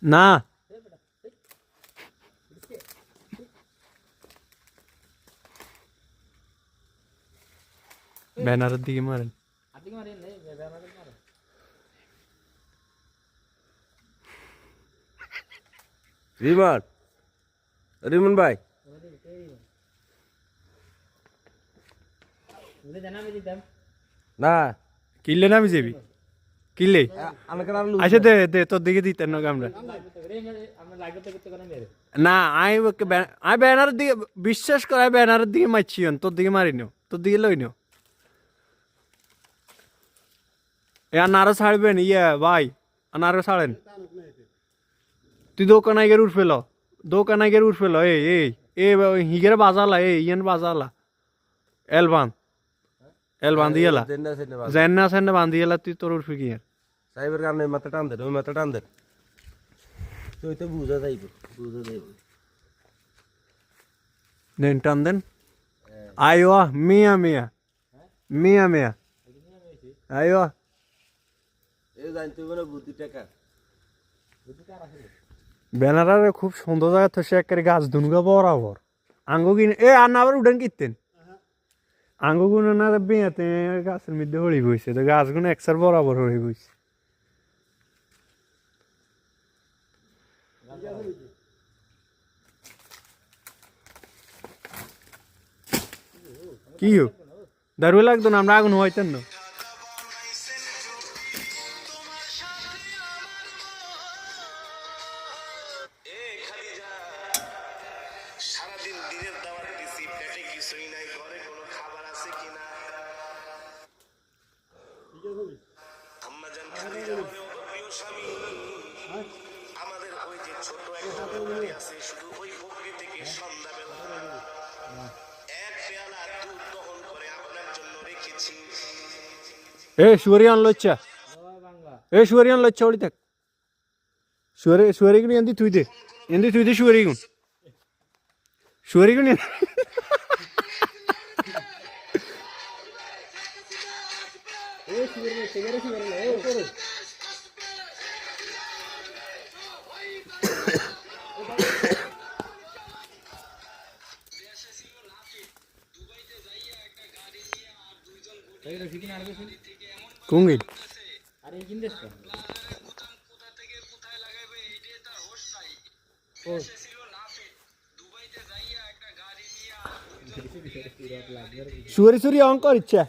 না ব্যানারের দিকে মারেন রিমন রিমন ভাই না কিনলে না আমি যাবি কিনলে আচ্ছা দে দে তোর দিকে দিতেন না আমরা না আমি ব্যানারের দিকে বিশ্বাস করে ব্যানারের দিকে মারছি তোর দিকে মারি নিও তোর দিকে লই নিও আনারও ছাড়বেন ইয়ে ভাই আনারও ছাড়েন তুই দোকানে গিয়ে উঠ ফেলো দোকানে গিয়ে উঠ ফেলো এই হিগের বাজালা ইয়ান বাজালা এলবান এলবান দিয়েলা জেন না সেন বান্ধিয়েলা তুই তোর উঠবি কি সাইবার কারণে মাথা টান দেন ওই মাথা টান দেন তুই তো বুঝা যাইব দেন টান দেন আইও মিয়া মিয়া মিয়া মিয়া আইও এই জানতে বলে বুদ্ধি টাকা ব্যানারে খুব সুন্দর জায়গা তো সে একেবারে গাছ দুনগা বরাবর আঙ্গু কিনে এ আর না আবার উঠেন কিনতেন আঙ্গু গুলো না বেঁয়াতে গাছের মধ্যে হড়ি বইছে তো গাছগুলো একসার বরাবর হড়ি বইছে কি হোক দারুই লাগতো না আমরা আগুন হইতেন না আমাদের ওই যে ছোট একটা পুকুরি আছে শুধু ওই পুকুরি থেকে সন্ধ্যাবেলা এক পেয়ালা দুধ দহন করে আপনার জন্য রেখেছি এ সুরিয়ান লচ্চা এ সুরিয়ান লচ্চা ওড়ি থাক সুরিগুন এন্দি তুই দে সুরিগুন সুরিগুন কুঙ্গিল সুরি সুরি অঙ্কর ইচ্ছা